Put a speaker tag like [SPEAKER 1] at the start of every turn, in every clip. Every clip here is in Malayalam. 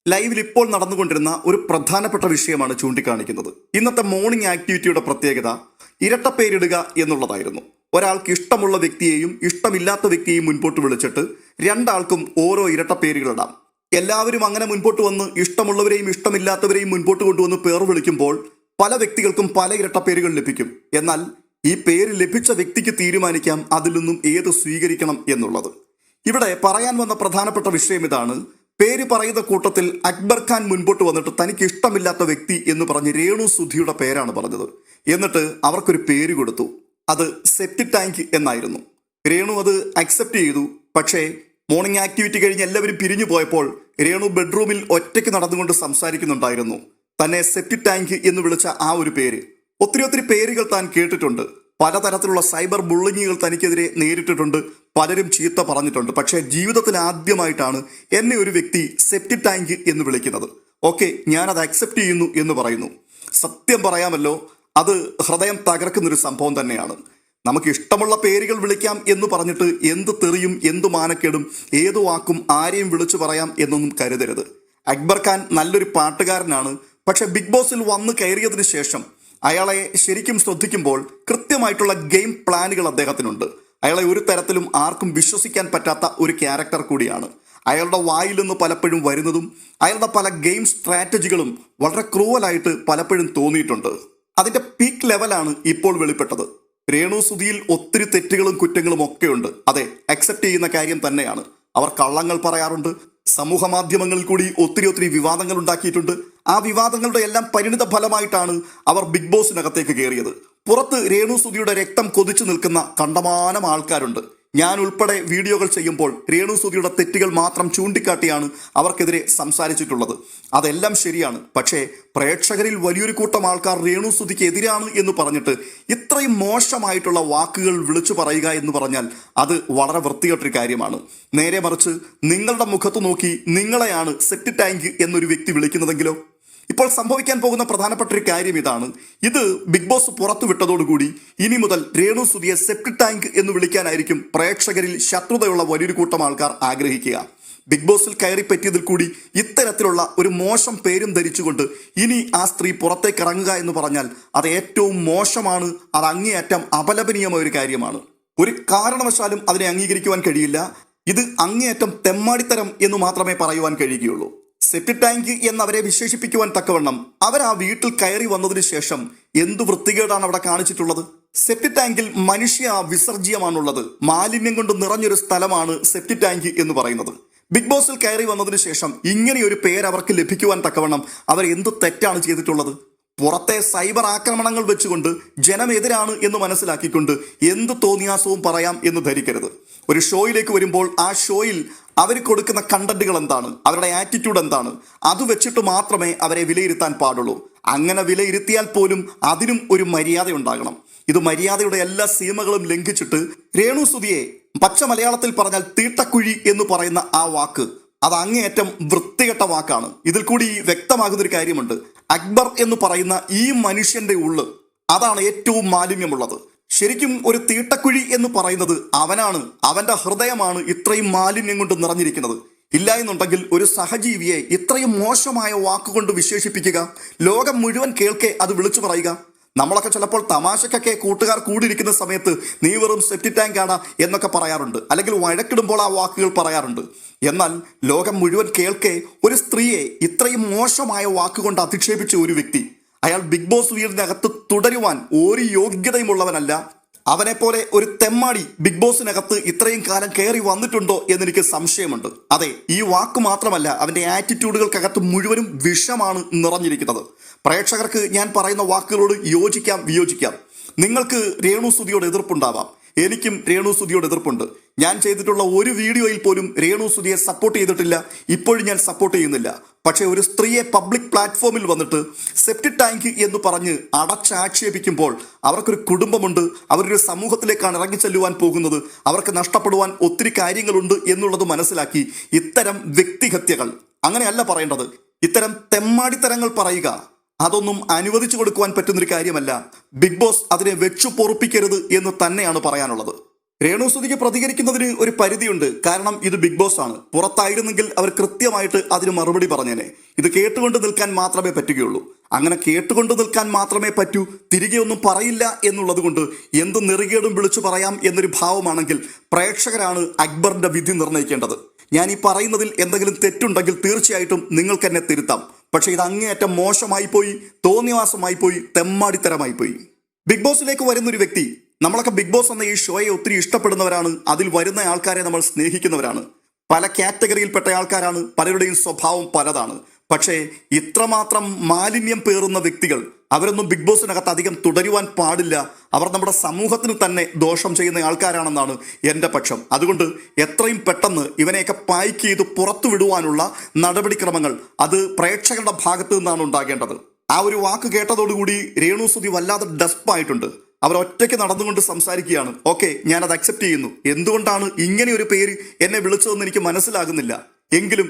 [SPEAKER 1] ലൈവിൽ ഇപ്പോൾ നടന്നുകൊണ്ടിരുന്ന ഒരു പ്രധാനപ്പെട്ട വിഷയമാണ് ചൂണ്ടിക്കാണിക്കുന്നത്. ഇന്നത്തെ മോർണിംഗ് ആക്ടിവിറ്റിയുടെ പ്രത്യേകത ഇരട്ടപ്പേരിടുക എന്നുള്ളതായിരുന്നു. ഒരാൾക്ക് ഇഷ്ടമുള്ള വ്യക്തിയെയും ഇഷ്ടമില്ലാത്ത വ്യക്തിയെയും മുൻപോട്ട് വിളിച്ചിട്ട് രണ്ടാൾക്കും ഓരോ ഇരട്ടപ്പേരുകളിടാം. എല്ലാവരും അങ്ങനെ മുൻപോട്ട് വന്ന് ഇഷ്ടമുള്ളവരെയും ഇഷ്ടമില്ലാത്തവരെയും മുൻപോട്ട് കൊണ്ടുവന്ന് പേർ വിളിക്കുമ്പോൾ പല വ്യക്തികൾക്കും പല ഇരട്ടപ്പേരുകൾ ലഭിക്കും. എന്നാൽ ഈ പേര് ലഭിച്ച വ്യക്തിക്ക് തീരുമാനിക്കാം അതിൽ നിന്നും ഏത് സ്വീകരിക്കണം എന്നുള്ളത്. ഇവിടെ പറയാൻ വന്ന പ്രധാനപ്പെട്ട വിഷയം ഇതാണ്. പേര് പറയുന്ന കൂട്ടത്തിൽ അക്ബർ ഖാൻ മുൻപോട്ട് വന്നിട്ട് തനിക്ക് ഇഷ്ടമില്ലാത്ത വ്യക്തി എന്ന് പറഞ്ഞ് രേണു സുധിയുടെ പേരാണ് പറഞ്ഞത്. എന്നിട്ട് അവർക്കൊരു പേര് കൊടുത്തു. അത് സെപ്റ്റി ടാങ്ക് എന്നായിരുന്നു. രേണു അത് അക്സെപ്റ്റ് ചെയ്തു. പക്ഷേ മോർണിംഗ് ആക്ടിവിറ്റി കഴിഞ്ഞ് എല്ലാവരും പിരിഞ്ഞു പോയപ്പോൾ രേണു ബെഡ്റൂമിൽ ഒറ്റയ്ക്ക് നടന്നുകൊണ്ട് സംസാരിക്കുന്നുണ്ടായിരുന്നു. തന്നെ സെപ്റ്റി ടാങ്ക് എന്ന് വിളിച്ച ആ ഒരു പേര്. ഒത്തിരി പേരുകൾ താൻ കേട്ടിട്ടുണ്ട്. പലതരത്തിലുള്ള സൈബർ ബുള്ളിങ്ങുകൾ തനിക്കെതിരെ നേരിട്ടിട്ടുണ്ട്. പലരും ചീത്ത പറഞ്ഞിട്ടുണ്ട്. പക്ഷേ ജീവിതത്തിൽ ആദ്യമായിട്ടാണ് എന്നെ ഒരു വ്യക്തി സെപ്റ്റി ടാങ്ക് എന്ന് വിളിക്കുന്നത്. ഓക്കെ, ഞാനത് അക്സെപ്റ്റ് ചെയ്യുന്നു എന്ന് പറയുന്നു. സത്യം പറയാമല്ലോ, അത് ഹൃദയം തകർക്കുന്നൊരു സംഭവം തന്നെയാണ്. നമുക്ക് ഇഷ്ടമുള്ള പേരുകൾ വിളിക്കാം എന്ന് പറഞ്ഞിട്ട് എന്ത് തെറിയും എന്തു മാനക്കേടും ഏതു വാക്കും ആരെയും വിളിച്ചു പറയാം എന്നൊന്നും കരുതരുത്. അക്ബർ ഖാൻ നല്ലൊരു പാട്ടുകാരനാണ്. പക്ഷെ ബിഗ് ബോസിൽ വന്ന് കയറിയതിനു ശേഷം അയാളെ ശരിക്കും ശ്രദ്ധിക്കുമ്പോൾ കൃത്യമായിട്ടുള്ള ഗെയിം പ്ലാനുകൾ അദ്ദേഹത്തിനുണ്ട്. അയാളെ ഒരു തരത്തിലും ആർക്കും വിശ്വസിക്കാൻ പറ്റാത്ത ഒരു ക്യാരക്ടർ കൂടിയാണ്. അയാളുടെ വായിൽ നിന്ന് പലപ്പോഴും വരുന്നതും അയാളുടെ പല ഗെയിം സ്ട്രാറ്റജികളും വളരെ ക്രൂവലായിട്ട് പലപ്പോഴും തോന്നിയിട്ടുണ്ട്. അതിന്റെ പീക്ക് ലെവലാണ് ഇപ്പോൾ വെളിപ്പെട്ടത്. രേണു സുധിയിൽ ഒത്തിരി തെറ്റുകളും കുറ്റങ്ങളും ഒക്കെ ഉണ്ട്. അതെ, അക്സെപ്റ്റ് ചെയ്യുന്ന കാര്യം തന്നെയാണ്. അവർ കള്ളങ്ങൾ പറയാറുണ്ട്. സമൂഹ മാധ്യമങ്ങളിൽ കൂടി ഒത്തിരി വിവാദങ്ങൾ ഉണ്ടാക്കിയിട്ടുണ്ട്. ആ വിവാദങ്ങളുടെ എല്ലാം പരിണിത ഫലമായിട്ടാണ് അവർ ബിഗ് ബോസിനകത്തേക്ക് കയറിയത്. പുറത്ത് രേണു സുധിയുടെ രക്തം കൊതിച്ചു നിൽക്കുന്ന കണ്ടമാനം ആൾക്കാരുണ്ട്. ഞാൻ ഉൾപ്പെടെ വീഡിയോകൾ ചെയ്യുമ്പോൾ രേണു സുധിയുടെ തെറ്റുകൾ മാത്രം ചൂണ്ടിക്കാട്ടിയാണ് അവർക്കെതിരെ സംസാരിച്ചിട്ടുള്ളത്. അതെല്ലാം ശരിയാണ്. പക്ഷേ പ്രേക്ഷകരിൽ വലിയൊരു കൂട്ടം ആൾക്കാർ രേണു സുധിക്ക് എതിരാണ് എന്ന് പറഞ്ഞിട്ട് ഇത്രയും മോശമായിട്ടുള്ള വാക്കുകൾ വിളിച്ചു പറയുക എന്ന് പറഞ്ഞാൽ അത് വളരെ വൃത്തികെട്ടൊരു കാര്യമാണ്. നേരെ മറിച്ച് നിങ്ങളുടെ മുഖത്ത് നോക്കി നിങ്ങളെയാണ് സെപ്റ്റി ടാങ്ക് എന്നൊരു വ്യക്തി വിളിക്കുന്നതെങ്കിലോ? ഇപ്പോൾ സംഭവിക്കാൻ പോകുന്ന പ്രധാനപ്പെട്ട ഒരു കാര്യം ഇതാണ്. ഇത് ബിഗ് ബോസ് പുറത്തു വിട്ടതോടുകൂടി ഇനി മുതൽ രേണു സുധിയെ സെപ്റ്റി ടാങ്ക് എന്ന് വിളിക്കാനായിരിക്കും പ്രേക്ഷകരിൽ ശത്രുതയുള്ള വലിയൊരു കൂട്ടം ആൾക്കാർ ആഗ്രഹിക്കുക. ബിഗ് ബോസിൽ കയറി പറ്റിയതിൽ കൂടി ഇത്തരത്തിലുള്ള ഒരു മോശം പേരും ധരിച്ചുകൊണ്ട് ഇനി ആ സ്ത്രീ പുറത്തേക്ക് ഇറങ്ങുക എന്ന് പറഞ്ഞാൽ അത് ഏറ്റവും മോശമാണ്. അത് അങ്ങേയറ്റം അപലപനീയമായ ഒരു കാര്യമാണ്. ഒരു കാരണവശാലും അതിനെ അംഗീകരിക്കുവാൻ കഴിയില്ല. ഇത് അങ്ങേയറ്റം തെമ്മാടിത്തരം എന്ന് മാത്രമേ പറയുവാൻ കഴിയുകയുള്ളൂ. സെപ്റ്റി ടാങ്ക് എന്നവരെ വിശേഷിപ്പിക്കുവാൻ തക്കവണ്ണം അവർ ആ വീട്ടിൽ കയറി വന്നതിന് ശേഷം എന്തു വൃത്തികേടാണ് അവിടെ കാണിച്ചിട്ടുള്ളത്. സെപ്റ്റി ടാങ്കിൽ മനുഷ്യ വിസർജ്യമാണുള്ളത്. മാലിന്യം കൊണ്ട് നിറഞ്ഞൊരു സ്ഥലമാണ് സെപ്റ്റി ടാങ്ക് എന്ന് പറയുന്നത്. ബിഗ് ബോസിൽ കയറി വന്നതിന് ശേഷം ഇങ്ങനെയൊരു പേര് അവർക്ക് ലഭിക്കുവാൻ തക്കവണ്ണം അവർ എന്ത് തെറ്റാണ് ചെയ്തിട്ടുള്ളത്? പുറത്തെ സൈബർ ആക്രമണങ്ങൾ വെച്ചുകൊണ്ട് ജനമെതിരാണ് എന്ന് മനസ്സിലാക്കിക്കൊണ്ട് എന്ത് തോന്നിയാസവും പറയാം എന്ന് ധരിക്കരുത്. ഒരു ഷോയിലേക്ക് വരുമ്പോൾ ആ ഷോയിൽ അവർ കൊടുക്കുന്ന കണ്ടന്റുകൾ എന്താണ്, അവരുടെ ആറ്റിറ്റ്യൂഡ് എന്താണ്, അത് വെച്ചിട്ട് മാത്രമേ അവരെ വിലയിരുത്താൻ പാടുള്ളൂ. അങ്ങനെ വിലയിരുത്തിയാൽ പോലും അതിനും ഒരു മര്യാദ ഉണ്ടാകണം. ഇത് മര്യാദയുടെ എല്ലാ സീമകളും ലംഘിച്ചിട്ട് രേണു സുധിയെ പച്ച മലയാളത്തിൽ പറഞ്ഞാൽ തീട്ടക്കുഴി എന്ന് പറയുന്ന ആ വാക്ക്, അത് അങ്ങേയറ്റം വൃത്തികെട്ട വാക്കാണ്. ഇതിൽ കൂടി വ്യക്തമാകുന്നൊരു കാര്യമുണ്ട്. അക്ബർ എന്ന് പറയുന്ന ഈ മനുഷ്യന്റെ ഉള്ള്, അതാണ് ഏറ്റവും മാലിന്യമുള്ളത്. ശരിക്കും ഒരു തീട്ടക്കുഴി എന്ന് പറയുന്നത് അവനാണ്. അവന്റെ ഹൃദയമാണ് ഇത്രയും മാലിന്യം കൊണ്ട് നിറഞ്ഞിരിക്കുന്നത്. ഇല്ല എന്നുണ്ടെങ്കിൽ ഒരു സഹജീവിയെ ഇത്രയും മോശമായ വാക്കുകൊണ്ട് വിശേഷിപ്പിക്കുക, ലോകം മുഴുവൻ കേൾക്കെ അത് വിളിച്ചു പറയുക. നമ്മളൊക്കെ ചിലപ്പോൾ തമാശക്കൊക്കെ കൂട്ടുകാർ കൂടിയിരിക്കുന്ന സമയത്ത് നീ വെറും സെപ്റ്റി ടാങ്ക് ആണ് എന്നൊക്കെ പറയാറുണ്ട്. അല്ലെങ്കിൽ വഴക്കിടുമ്പോൾ ആ വാക്കുകൾ പറയാറുണ്ട്. എന്നാൽ ലോകം മുഴുവൻ കേൾക്കെ ഒരു സ്ത്രീയെ ഇത്രയും മോശമായ വാക്കുകൊണ്ട് അധിക്ഷേപിച്ച ഒരു വ്യക്തി, അയാൾ ബിഗ് ബോസ് വീടിനകത്ത് തുടരുവാൻ ഒരു യോഗ്യതയുമുള്ളവനല്ല. അവനെപ്പോലെ ഒരു തെമ്മാടി ബിഗ് ബോസിനകത്ത് ഇത്രയും കാലം കയറി വന്നിട്ടുണ്ടോ എന്നെനിക്ക് സംശയമുണ്ട്. അതെ, ഈ വാക്ക് മാത്രമല്ല, അവന്റെ ആറ്റിറ്റ്യൂഡുകൾക്കകത്ത് മുഴുവനും വിഷമാണ് നിറഞ്ഞിരിക്കുന്നത്. പ്രേക്ഷകർക്ക് ഞാൻ പറയുന്ന വാക്കുകളോട് യോജിക്കാം, വിയോജിക്കാം. നിങ്ങൾക്ക് രേണു സുധിയോട് എതിർപ്പുണ്ടാവാം. എനിക്കും രേണു സുധിയോട് എതിർപ്പുണ്ട്. ഞാൻ ചെയ്തിട്ടുള്ള ഒരു വീഡിയോയിൽ പോലും രേണു സുധിയെ സപ്പോർട്ട് ചെയ്തിട്ടില്ല. ഇപ്പോഴും ഞാൻ സപ്പോർട്ട് ചെയ്യുന്നില്ല. പക്ഷേ ഒരു സ്ത്രീയെ പബ്ലിക് പ്ലാറ്റ്ഫോമിൽ വന്നിട്ട് സെപ്റ്റി ടാങ്ക് എന്ന് പറഞ്ഞ് അടച്ചാക്ഷേപിക്കുമ്പോൾ അവർക്കൊരു കുടുംബമുണ്ട്. അവരൊരു സമൂഹത്തിലേക്കാണ് ഇറങ്ങിച്ചെല്ലുവാൻ പോകുന്നത്. അവർക്ക് നഷ്ടപ്പെടുവാൻ ഒത്തിരി കാര്യങ്ങളുണ്ട് എന്നുള്ളത് മനസ്സിലാക്കി ഇത്തരം വ്യക്തിഹത്യകൾ, അങ്ങനെയല്ല പറയേണ്ടത്, ഇത്തരം തെമ്മാടിത്തരങ്ങൾ പറയുക, അതൊന്നും അനുവദിച്ചു കൊടുക്കുവാൻ പറ്റുന്നൊരു കാര്യമല്ല. ബിഗ് ബോസ് അതിനെ വെച്ചു പൊറുപ്പിക്കരുത് എന്ന് തന്നെയാണ് പറയാനുള്ളത്. രേണുസുതിക്ക് പ്രതികരിക്കുന്നതിന് ഒരു പരിധിയുണ്ട്. കാരണം ഇത് ബിഗ് ബോസ് ആണ്. പുറത്തായിരുന്നെങ്കിൽ അവർ കൃത്യമായിട്ട് അതിന് മറുപടി പറഞ്ഞേനെ. ഇത് കേട്ടുകൊണ്ട് നിൽക്കാൻ മാത്രമേ പറ്റുകയുള്ളൂ. അങ്ങനെ കേട്ടുകൊണ്ട് നിൽക്കാൻ മാത്രമേ പറ്റൂ, തിരികെ ഒന്നും പറയില്ല എന്നുള്ളത് കൊണ്ട് എന്ത് നെറുകേടും വിളിച്ചു പറയാം എന്നൊരു ഭാവമാണെങ്കിൽ പ്രേക്ഷകരാണ് അക്ബറിന്റെ വിധി നിർണ്ണയിക്കേണ്ടത്. ഞാൻ ഈ പറയുന്നതിൽ എന്തെങ്കിലും തെറ്റുണ്ടെങ്കിൽ തീർച്ചയായിട്ടും നിങ്ങൾക്ക് എന്നെ തിരുത്താം. പക്ഷേ ഇത് അങ്ങേയറ്റം മോശമായി പോയി, തോന്നിവാസമായി പോയി, തെമ്മാടിത്തരമായി പോയി. ബിഗ് ബോസിലേക്ക് വരുന്നൊരു വ്യക്തി, നമ്മളൊക്കെ ബിഗ് ബോസ് എന്ന ഈ ഷോയെ ഒത്തിരി ഇഷ്ടപ്പെടുന്നവരാണ്. അതിൽ വരുന്ന ആൾക്കാരെ നമ്മൾ സ്നേഹിക്കുന്നവരാണ്. പല കാറ്റഗറിയിൽപ്പെട്ട ആൾക്കാരാണ്. പലരുടെയും സ്വഭാവം പലതാണ്. പക്ഷേ ഇത്രമാത്രം മാലിന്യം പേറുന്ന വ്യക്തികൾ അവരൊന്നും ബിഗ് ബോസിനകത്ത് അധികം തുടരുവാൻ പാടില്ല. അവർ നമ്മുടെ സമൂഹത്തിന് തന്നെ ദോഷം ചെയ്യുന്ന ആൾക്കാരാണെന്നാണ് എൻ്റെ പക്ഷം. അതുകൊണ്ട് എത്രയും പെട്ടെന്ന് ഇവനെയൊക്കെ പായ്ക്ക് ചെയ്ത് പുറത്തു വിടുവാനുള്ള നടപടിക്രമങ്ങൾ അത് പ്രേക്ഷകരുടെ ഭാഗത്തു നിന്നാണ് ഉണ്ടാകേണ്ടത്. ആ ഒരു വാക്ക് കേട്ടതോടുകൂടി രേണുസുതി വല്ലാതെ ഡസ്പായിട്ടുണ്ട്. അവർ ഒറ്റയ്ക്ക് നടന്നുകൊണ്ട് സംസാരിക്കുകയാണ്. ഓക്കെ, ഞാനത് അക്സെപ്റ്റ് ചെയ്യുന്നു. എന്തുകൊണ്ടാണ് ഇങ്ങനെ ഒരു പേര് എന്നെ വിളിച്ചതെന്ന് എനിക്ക് മനസ്സിലാകുന്നില്ല. എങ്കിലും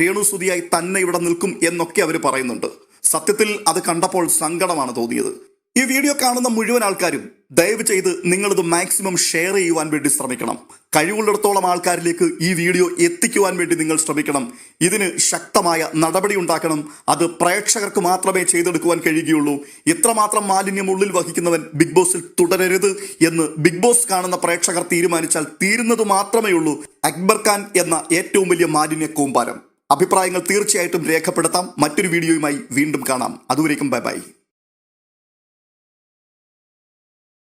[SPEAKER 1] രേണുസുതിയായി തന്നെ ഇവിടെ നിൽക്കും എന്നൊക്കെ അവർ പറയുന്നുണ്ട്. സത്യത്തിൽ അത് കണ്ടപ്പോൾ സങ്കടമാണ് തോന്നിയത്. ഈ വീഡിയോ കാണുന്ന മുഴുവൻ ആൾക്കാരും ദയവ് ചെയ്ത് നിങ്ങളിത് മാക്സിമം ഷെയർ ചെയ്യുവാൻ വേണ്ടി ശ്രമിക്കണം. കഴിവുള്ളിടത്തോളം ആൾക്കാരിലേക്ക് ഈ വീഡിയോ എത്തിക്കുവാൻ വേണ്ടി നിങ്ങൾ ശ്രമിക്കണം. ഇതിന് ശക്തമായ നടപടി ഉണ്ടാക്കണം. അത് പ്രേക്ഷകർക്ക് മാത്രമേ ചെയ്തെടുക്കുവാൻ കഴിയുകയുള്ളൂ. ഇത്രമാത്രം മാലിന്യം ഉള്ളിൽ വഹിക്കുന്നവൻ ബിഗ് ബോസിൽ തുടരരുത് എന്ന് ബിഗ് ബോസ് കാണുന്ന പ്രേക്ഷകർ തീരുമാനിച്ചാൽ തീരുന്നത് മാത്രമേ ഉള്ളൂ അക്ബർ ഖാൻ എന്ന ഏറ്റവും വലിയ മാലിന്യ കൂമ്പാരം. അഭിപ്രായങ്ങൾ തീർച്ചയായിട്ടും രേഖപ്പെടുത്താം. മറ്റൊരു വീഡിയോയുമായി വീണ്ടും കാണാം. അതുവരേക്കും ബൈ ബൈ.